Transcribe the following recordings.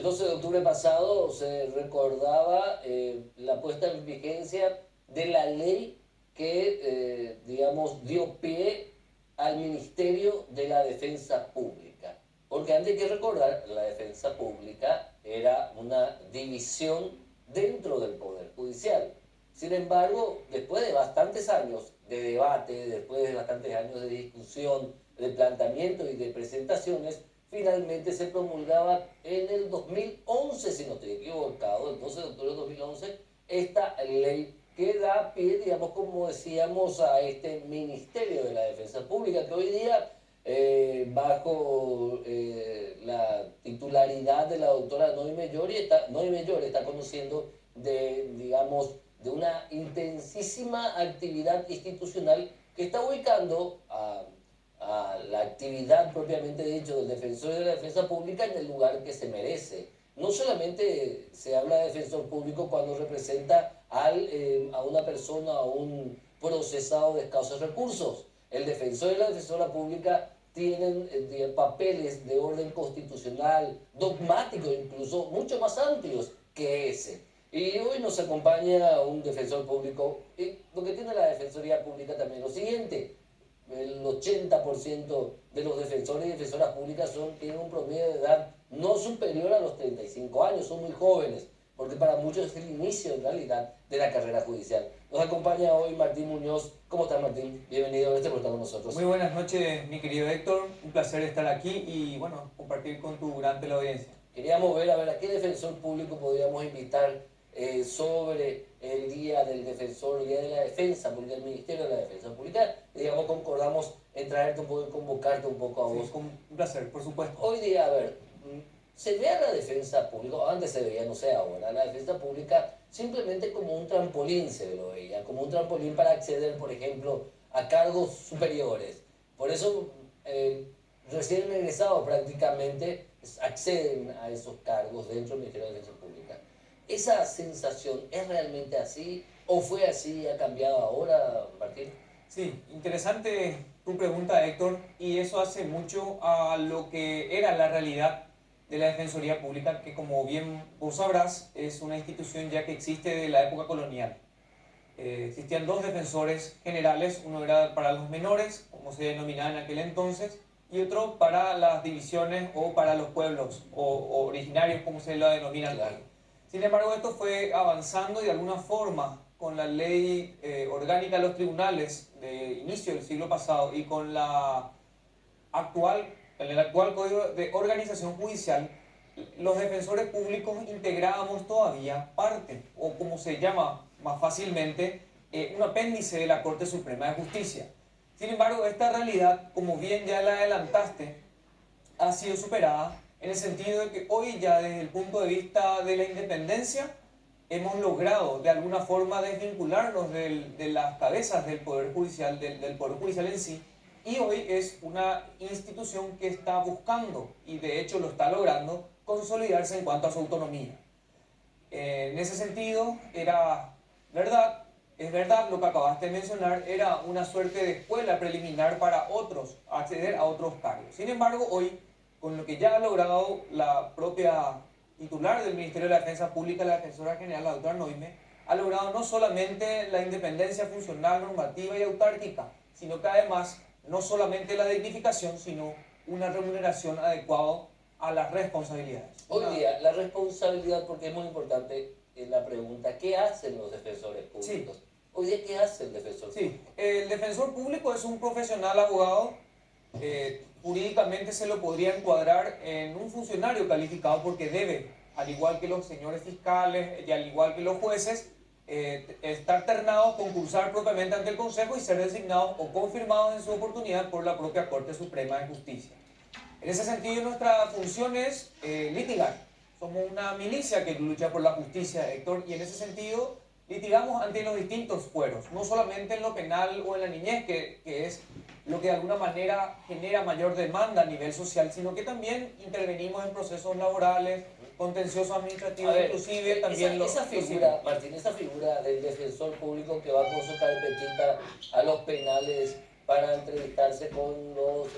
12 de octubre pasado se recordaba la puesta en vigencia de la ley que, digamos, dio pie al Ministerio de la Defensa Pública. Porque antes hay que recordar, la defensa pública era una división dentro del Poder Judicial. Sin embargo, después de bastantes años de debate, después de bastantes años de discusión, de planteamiento y de presentaciones, finalmente se promulgaba en el 2011, si no estoy equivocado, el 12 de octubre de 2011, esta ley que da pie, digamos, como decíamos, a este Ministerio de la Defensa Pública, que hoy día, bajo la titularidad de la doctora Noy Mellori, está conociendo de, digamos, de una intensísima actividad institucional que está ubicando a la actividad propiamente dicho del defensor de la defensa pública en el lugar que se merece. No solamente se habla de defensor público cuando representa a una persona, a un procesado de escasos recursos. El defensor y la defensora pública tienen papeles de orden constitucional, dogmático incluso, mucho más amplios que ese. Y hoy nos acompaña un defensor público, y lo que tiene la Defensoría Pública también lo siguiente: el 80% de los defensores y defensoras públicas tienen un promedio de edad no superior a los 35 años, son muy jóvenes, porque para muchos es el inicio en realidad de la carrera judicial. Nos acompaña hoy Martín Muñoz. ¿Cómo estás, Martín? Bienvenido a este portal con nosotros. Muy buenas noches, mi querido Héctor, un placer estar aquí y bueno, compartir con tu gran teleaudiencia. Queríamos ver, a ver, a qué defensor público podríamos invitar sobre el Día del Defensor, el Día de la Defensa, porque el Ministerio de la Defensa Pública, digamos, concordamos en traerte un poco, en convocarte un poco a vos. Sí, con un placer, por supuesto. Hoy día, a ver, se ve a la defensa pública, antes se veía, no sé ahora, la defensa pública simplemente como un trampolín, se lo veía, como un trampolín para acceder, por ejemplo, a cargos superiores. Por eso, recién egresados prácticamente acceden a esos cargos dentro del Ministerio de Defensa Pública. ¿Esa sensación es realmente así o fue así y ha cambiado ahora, Martín? Sí, interesante tu pregunta, Héctor, y eso hace mucho a lo que era la realidad de la Defensoría Pública, que como bien vos sabrás, es una institución ya que existe de la época colonial. Existían dos defensores generales, uno era para los menores, como se denominaba en aquel entonces, y otro para las divisiones o para los pueblos o originarios, como se lo denominan. Claro. Sin embargo, esto fue avanzando y de alguna forma con la ley orgánica de los tribunales de inicio del siglo pasado y con el actual Código de Organización Judicial, los defensores públicos integrábamos todavía parte, o como se llama más fácilmente, un apéndice de la Corte Suprema de Justicia. Sin embargo, esta realidad, como bien ya la adelantaste, ha sido superada en el sentido de que hoy ya desde el punto de vista de la independencia hemos logrado de alguna forma desvincularnos de las cabezas del Poder Judicial, del Poder Judicial en sí, y hoy es una institución que está buscando, y de hecho lo está logrando, consolidarse en cuanto a su autonomía. En ese sentido, es verdad lo que acabaste de mencionar, era una suerte de escuela preliminar para otros acceder a otros cargos. Sin embargo, hoy, con lo que ya ha logrado la propia titular del Ministerio de la Defensa Pública, la defensora general, la doctora Noime, ha logrado no solamente la independencia funcional, normativa y autárquica, sino que además no solamente la dignificación, sino una remuneración adecuada a las responsabilidades. Hoy día, la responsabilidad, porque es muy importante la pregunta, ¿qué hacen los defensores públicos? Sí. Hoy día, ¿qué hace el defensor Sí, público? el defensor público es un profesional abogado, jurídicamente se lo podría encuadrar en un funcionario calificado porque debe, al igual que los señores fiscales y al igual que los jueces, estar ternados, concursar propiamente ante el Consejo y ser designados o confirmados en su oportunidad por la propia Corte Suprema de Justicia. En ese sentido, nuestra función es litigar. Somos una milicia que lucha por la justicia, Héctor, y en ese sentido litigamos ante los distintos fueros, no solamente en lo penal o en la niñez, que es lo que de alguna manera genera mayor demanda a nivel social, sino que también intervenimos en procesos laborales, contenciosos administrativos, inclusive también esa figura, Martín, esa figura del defensor público que va con su carpetita a los penales para entrevistarse con los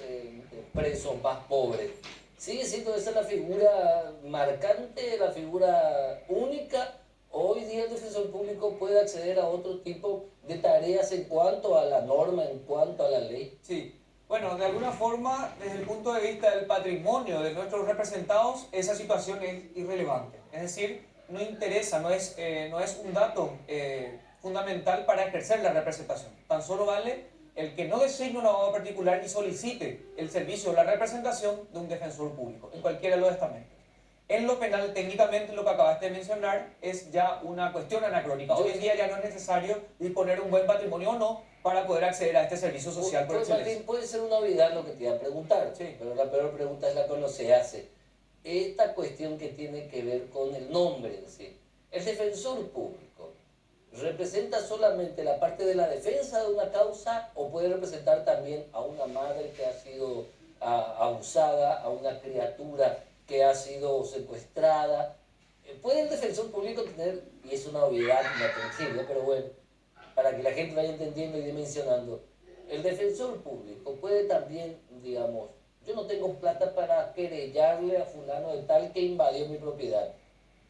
presos más pobres, sigue siendo esa la figura marcante, la figura única. Hoy día el defensor público puede acceder a otro tipo de tareas en cuanto a la norma, en cuanto a la ley. Sí. Bueno, de alguna forma, desde el punto de vista del patrimonio de nuestros representados, esa situación es irrelevante. Es decir, no interesa, no es un dato fundamental para ejercer la representación. Tan solo vale el que no designe un abogado particular y solicite el servicio o la representación de un defensor público, en cualquiera de los estamentos. En lo penal, técnicamente, lo que acabaste de mencionar es ya una cuestión anacrónica. Hoy en día ya no es necesario disponer de un buen patrimonio o no para poder acceder a este servicio social por excelencia. Puede ser una obviedad lo que te iba a preguntar, Sí. pero la peor pregunta es la que no se hace. Esta cuestión que tiene que ver con el nombre en sí. El defensor público representa solamente la parte de la defensa de una causa o puede representar también a una madre que ha sido abusada, a una criatura que ha sido secuestrada. Puede el defensor público tener, y es una obviedad inatensible, pero bueno, para que la gente vaya entendiendo y dimensionando, el defensor público puede también, digamos, yo no tengo plata para querellarle a fulano de tal que invadió mi propiedad.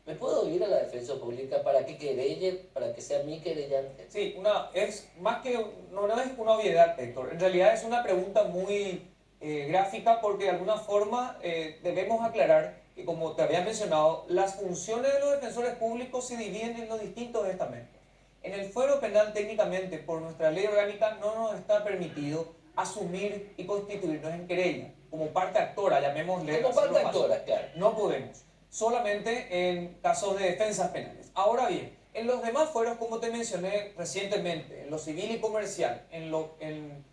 ¿Me puedo ir a la defensa pública para que querelle, para que sea mi querellante? Sí, es más que, no es una obviedad, Héctor. En realidad es una pregunta muy gráfica porque de alguna forma debemos aclarar que, como te había mencionado, las funciones de los defensores públicos se dividen en los distintos estamentos. En el fuero penal, técnicamente, por nuestra ley orgánica, no nos está permitido asumir y constituirnos en querella, como parte actora, llamémosle. Como parte actora, claro. No podemos, solamente en casos de defensas penales. Ahora bien, en los demás fueros, como te mencioné recientemente, en lo civil y comercial, en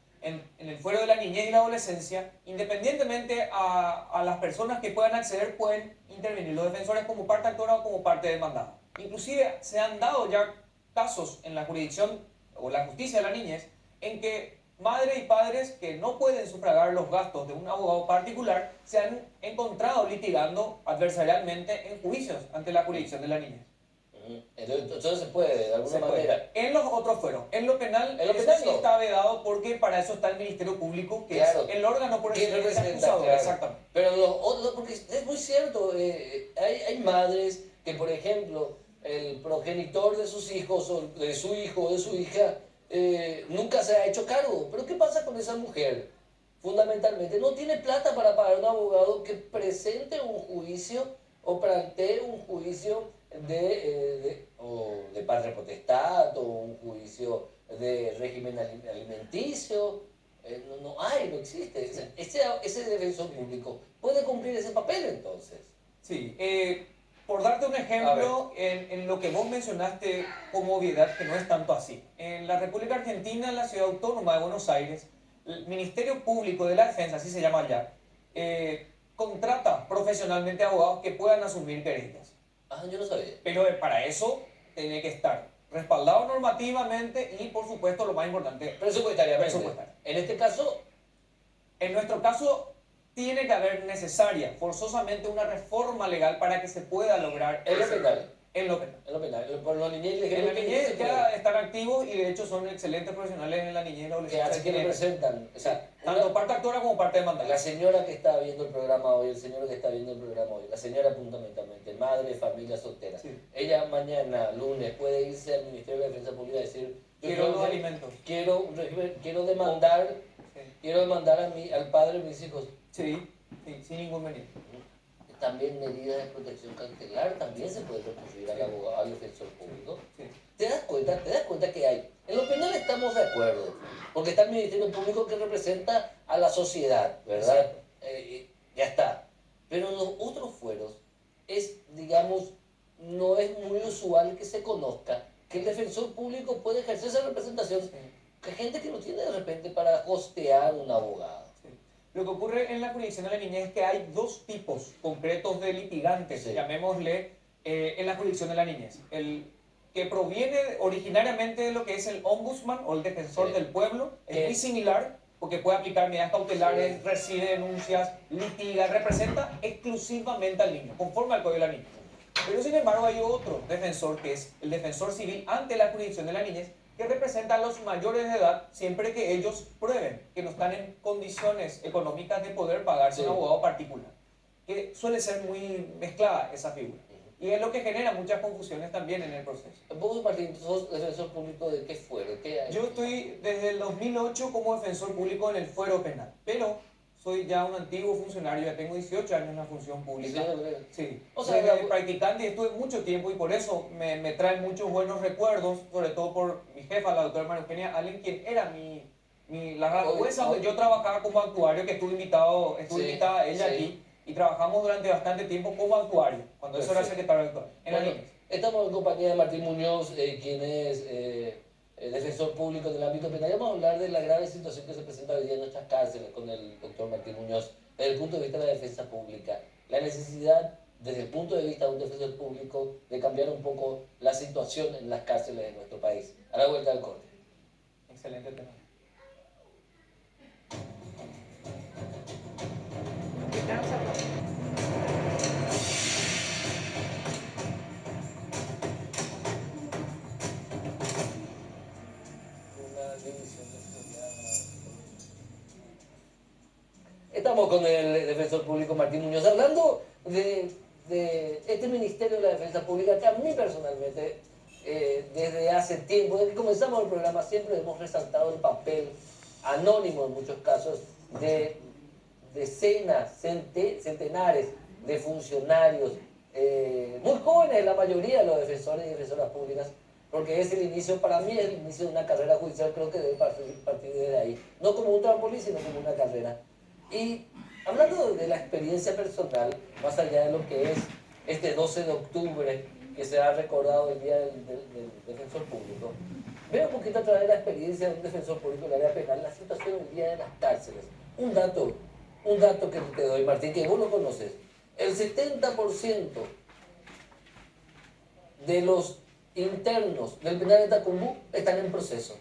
el fuero de la niñez y la adolescencia, independientemente a las personas que puedan acceder, pueden intervenir los defensores como parte actora o como parte demandada. Inclusive se han dado ya casos en la jurisdicción o la justicia de la niñez en que madres y padres que no pueden sufragar los gastos de un abogado particular se han encontrado litigando adversarialmente en juicios ante la jurisdicción de la niñez. Entonces se puede, de alguna manera. En los otros fueros. En lo penal, En lo penal sí no. está vedado porque para eso está el Ministerio Público, que Claro. es el órgano por excelencia acusador. Claro. Exactamente. Pero porque es muy cierto, hay madres que, por ejemplo, el progenitor de sus hijos, o de su hijo o de su hija, nunca se ha hecho cargo. Pero ¿qué pasa con esa mujer? Fundamentalmente, no tiene plata para pagar un abogado que presente un juicio o plantee un juicio de patria potestad o un juicio de régimen alimenticio. No existe. Ese defensor público puede cumplir ese papel entonces. Sí, por darte un ejemplo, en lo que vos mencionaste como obviedad, que no es tanto así. En la República Argentina, en la ciudad autónoma de Buenos Aires, el Ministerio Público de la Defensa, así se llama allá, contrata profesionalmente abogados que puedan asumir querellas. Yo no sabía. Pero para eso tiene que estar respaldado normativamente y, por supuesto, lo más importante, Presupuestariamente. En este caso, en nuestro caso, tiene que haber necesaria, forzosamente, una reforma legal para que se pueda lograr. En lo penal. En lo penal. En lo penal. Por la niñez En la niñez ya están activos y de hecho son excelentes profesionales en la niñez y la que adolescencia. que representan. O sea, tanto parte actora como parte demandada. la señora que está viendo el programa hoy, el señor que está viendo el programa hoy, la señora fundamentalmente, madre, familia soltera. Sí. Ella mañana, lunes, puede irse al Ministerio de Defensa Pública y decir: Quiero los alimentos. Quiero demandar, Sí. quiero demandar al padre de mis hijos. Sí, sin ningún venir. También medidas de protección cautelar, también se puede recurrir al abogado, al defensor público. Sí. ¿Te das cuenta que hay? En lo penal estamos de acuerdo, porque está el Ministerio Público que representa a la sociedad, ¿verdad? Ya está. Pero en los otros fueros digamos, no es muy usual que se conozca que el defensor público puede ejercer esa representación. Sí. Que gente que no tiene de repente para costear un abogado. Lo que ocurre en la jurisdicción de la niñez es que hay dos tipos concretos de litigantes, Sí. llamémosle, en la jurisdicción de la niñez. El que proviene originariamente de lo que es el ombudsman o el defensor Sí. del pueblo, es muy similar porque puede aplicar medidas cautelares, Sí. recibe denuncias, litiga, representa exclusivamente al niño, conforme al Código de la Niñez. Pero sin embargo hay otro defensor que es el defensor civil ante la jurisdicción de la niñez, que representa a los mayores de edad siempre que ellos prueben que no están en condiciones económicas de poder pagarse Sí. un abogado particular. que suele ser muy mezclada esa figura. Y es lo que genera muchas confusiones también en el proceso. Vos, Martín, sos defensor público ¿de qué fuero? Yo estoy desde el 2008 como defensor público en el fuero penal, pero soy ya un antiguo funcionario, ya tengo 18 años en la función pública. Sí, o sea, desde practicante estuve mucho tiempo y por eso me trae muchos buenos recuerdos, sobre todo por mi jefa, la doctora María Eugenia Allen, quien era la jueza donde yo trabajaba como actuario, que estuve invitada ella aquí, y trabajamos durante bastante tiempo como actuario, cuando eso era secretario actual. Bueno, estamos en compañía de Martín Muñoz, quien es defensor público del ámbito penal. Vamos a hablar de la grave situación que se presenta hoy día en nuestras cárceles con el doctor Martín Muñoz, desde el punto de vista de la defensa pública. La necesidad, desde el punto de vista de un defensor público, de cambiar un poco la situación en las cárceles de nuestro país. A la vuelta del corte. Excelente tema. Estamos con el defensor público Martín Muñoz hablando de este Ministerio de la Defensa Pública que a mí personalmente desde hace tiempo, desde que comenzamos el programa, siempre hemos resaltado el papel anónimo en muchos casos de decenas, centenares de funcionarios, muy jóvenes la mayoría de los defensores y defensoras públicas, porque es el inicio, para mí es el inicio de una carrera judicial, creo que debe partir desde ahí, no como un trampolín, sino como una carrera. Y hablando de la experiencia personal, más allá de lo que es este 12 de octubre, que se ha recordado el Día del Defensor Público, veo un poquito a través de la experiencia de un defensor público en el área penal, la situación hoy día de las cárceles. Un dato que te doy, Martín, que vos lo conoces. El 70% de los internos del penal de Tacumbú están en proceso.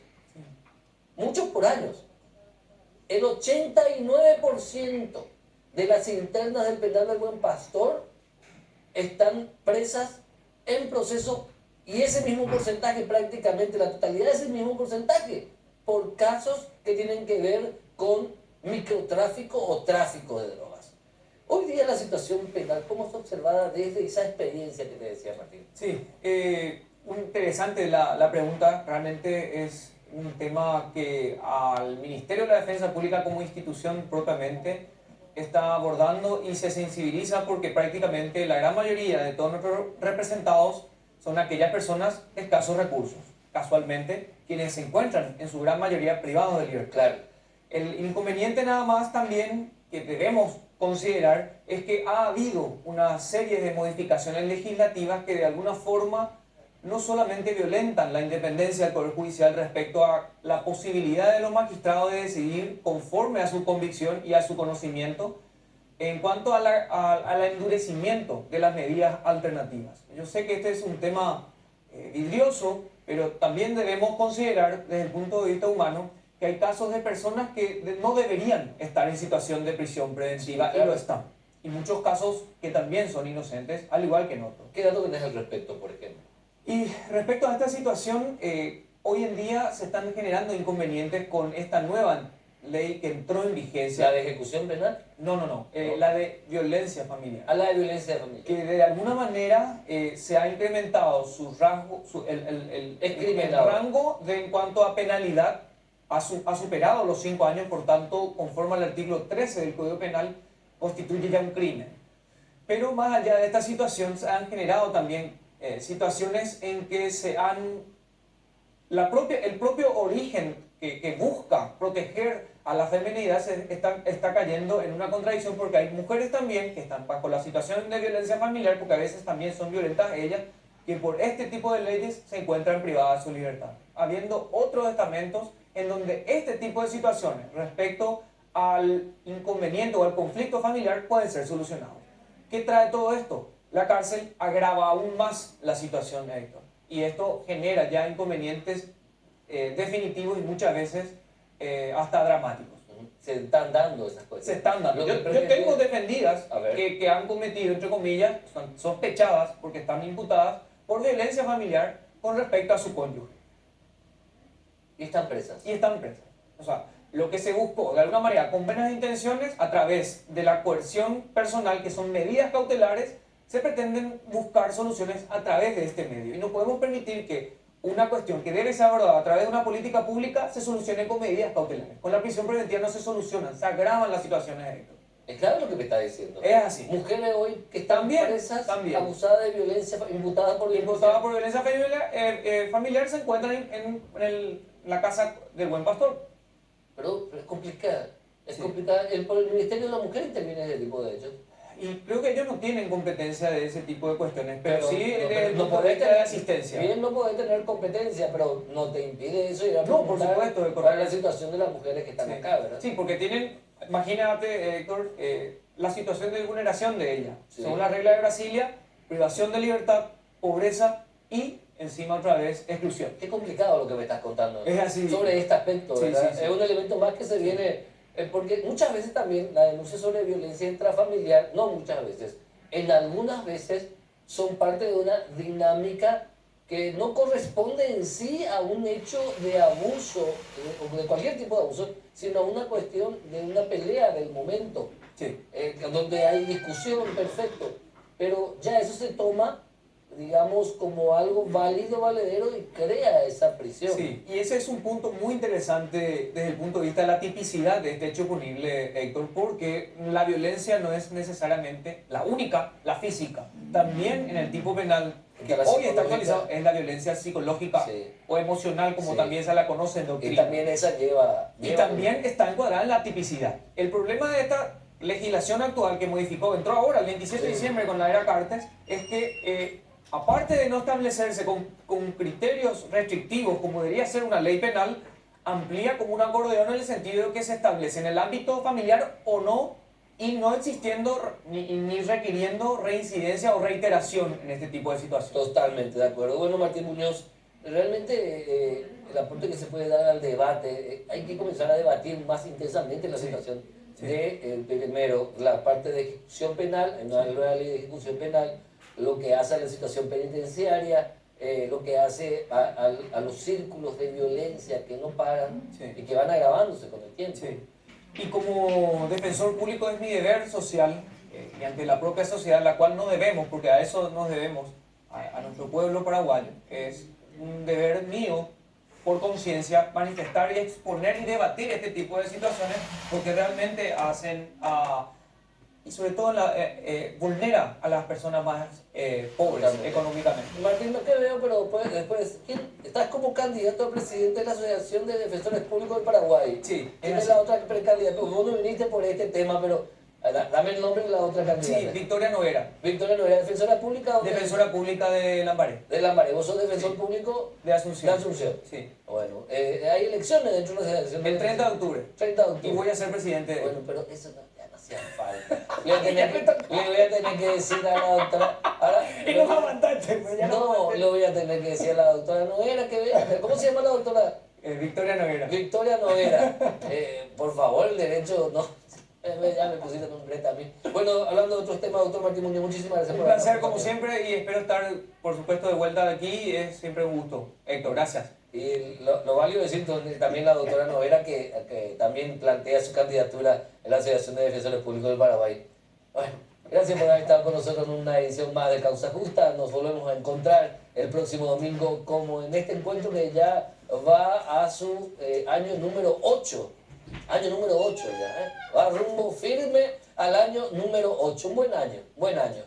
Muchos por años. El 89% de las internas del penal del Buen Pastor están presas en proceso, y ese mismo porcentaje, prácticamente la totalidad de ese mismo porcentaje, por casos que tienen que ver con microtráfico o tráfico de drogas. Hoy día la situación penal, ¿cómo está observada desde esa experiencia que te decía Martín? Sí, muy interesante la pregunta, realmente es un tema que al Ministerio de la Defensa Pública como institución propiamente está abordando y se sensibiliza porque prácticamente la gran mayoría de todos nuestros representados son aquellas personas de escasos recursos, casualmente, quienes se encuentran en su gran mayoría privados de libertad. Claro. El inconveniente nada más también que debemos considerar es que ha habido una serie de modificaciones legislativas que de alguna forma no solamente violentan la independencia del Poder Judicial respecto a la posibilidad de los magistrados de decidir conforme a su convicción y a su conocimiento en cuanto al endurecimiento de las medidas alternativas. Yo sé que este es un tema vidrioso, pero también debemos considerar desde el punto de vista humano que hay casos de personas que no deberían estar en situación de prisión preventiva, sí, claro, y lo están. Y muchos casos que también son inocentes, al igual que en otros. ¿Qué dato tenés al respecto, por ejemplo? Y respecto a esta situación, hoy en día se están generando inconvenientes con esta nueva ley que entró en vigencia. ¿La de ejecución penal? No. La de violencia familiar. La de violencia familiar. Que de alguna manera se ha incrementado su rango, el rango en cuanto a penalidad. Ha superado los 5 años, por tanto, conforme al artículo 13 del Código Penal, constituye ya un crimen. Pero más allá de esta situación, se han generado también situaciones en que el propio origen que busca proteger a la feminidad está cayendo en una contradicción, porque hay mujeres también que están bajo la situación de violencia familiar, porque a veces también son violentas ellas, que por este tipo de leyes se encuentran privadas de su libertad, habiendo otros estamentos en donde este tipo de situaciones respecto al inconveniente o al conflicto familiar pueden ser solucionados. ¿Qué trae todo esto? La cárcel agrava aún más la situación, Héctor, y esto genera ya inconvenientes definitivos y muchas veces hasta dramáticos. Se están dando esas cosas. Se están dando. Yo tengo defendidas que han cometido, entre comillas, son sospechadas porque están imputadas por violencia familiar con respecto a su cónyuge. Y están presas. Y están presas. O sea, lo que se buscó de alguna manera con buenas intenciones a través de la coerción personal, que son medidas cautelares, se pretenden buscar soluciones a través de este medio. Y no podemos permitir que una cuestión que debe ser abordada a través de una política pública se solucione con medidas cautelares. Con la prisión preventiva no se solucionan, se agravan las situaciones de esto. Es claro lo que me está diciendo. Es así. Mujeres hoy que están presas, abusadas de violencia, imputadas por violencia familiar se encuentran en la casa del buen pastor. Pero es complicada. Es complicada. El Ministerio de la Mujer interviene en ese tipo de hechos. Y creo que ellos no tienen competencia de ese tipo de cuestiones, pero sí no podés tener asistencia. Bien, no podés tener competencia, pero no te impide eso ir a por supuesto, para la situación de las mujeres que están acá, ¿verdad? Sí, porque tienen, imagínate, Héctor, la situación de vulneración de ella. Según la regla de Brasilia, privación de libertad, pobreza y encima otra vez exclusión. Qué complicado lo que me estás contando. Es así. Sobre este aspecto, ¿verdad? Es un elemento más que se viene... Porque muchas veces también la denuncia sobre violencia intrafamiliar, no muchas veces, en algunas veces son parte de una dinámica que no corresponde en sí a un hecho de abuso, o de cualquier tipo de abuso, sino a una cuestión de una pelea del momento, donde hay discusión, perfecto, pero ya eso se toma, digamos, como algo válido, valedero, y crea esa prisión. Sí, y ese es un punto muy interesante desde el punto de vista de la tipicidad de este hecho punible, Héctor, porque la violencia no es necesariamente la única, la física. También en el tipo penal, que hoy está actualizado, es la violencia psicológica o emocional, como también se la conoce en doctrina. Y también esa lleva y también está encuadrada en la tipicidad. El problema de esta legislación actual que modificó, entró ahora, el 27 de diciembre, con la era Cartes, es que... aparte de no establecerse con criterios restrictivos, como debería ser una ley penal, amplía como un acordeón en el sentido de que se establece en el ámbito familiar o no, y no existiendo ni requiriendo reincidencia o reiteración en este tipo de situaciones. Totalmente de acuerdo. Bueno, Martín Muñoz, realmente el aporte que se puede dar al debate, hay que comenzar a debatir más intensamente la situación de, primero, la parte de ejecución penal, en una nueva ley de ejecución penal, lo que hace a la situación penitenciaria, lo que hace a los círculos de violencia que no paran y que van agravándose con el tiempo. Y como defensor público es mi deber social, y ante la propia sociedad, la cual no debemos, porque a eso nos debemos, a nuestro pueblo paraguayo, es un deber mío, por conciencia, manifestar y exponer y debatir este tipo de situaciones, porque realmente hacen y sobre todo vulnera a las personas más pobres económicamente. Martín, no que veo, pero después estás como candidato a presidente de la Asociación de Defensores Públicos del Paraguay. Sí. ¿Quién es la otra precandidata? Vos no viniste por este tema, pero dame el nombre de la otra candidata. Sí, Victoria Noguera. Victoria Noguera, ¿defensora pública? Defensora pública de Lambaré. De Lambaré. ¿Vos sos defensor público? De Asunción. De Asunción. Sí. Bueno, hay elecciones dentro de las elecciones. El 30 de octubre. 30 de octubre. Y voy a ser presidente. Bueno, pero eso ya no hacía falta. Le voy a tener que decir a la doctora... Y no me aguantaste, pues ya no, le voy a tener que decir a la doctora Noguera que vea. ¿Cómo se llama la doctora? Victoria Noguera. Victoria Noguera. Por favor, el derecho no... Ya me pusiste nombre también. Bueno, hablando de otros temas, doctor Martín Muñoz, muchísimas gracias por un placer como siempre y espero estar, por supuesto, de vuelta de aquí. Es siempre un gusto. Héctor, gracias. Y lo válido decir también la doctora Noguera que también plantea su candidatura en la Asociación de Defensores Públicos del Paraguay. Bueno, gracias por haber estado con nosotros en una edición más de Causa Justa. Nos volvemos a encontrar el próximo domingo como en este encuentro que ya va a su año número 8. Año número 8 ya, va rumbo firme al año número 8. Un buen año, buen año.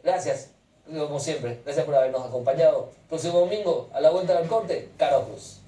Gracias, como siempre, gracias por habernos acompañado. Próximo domingo, a la vuelta del corte, Caro Cruz.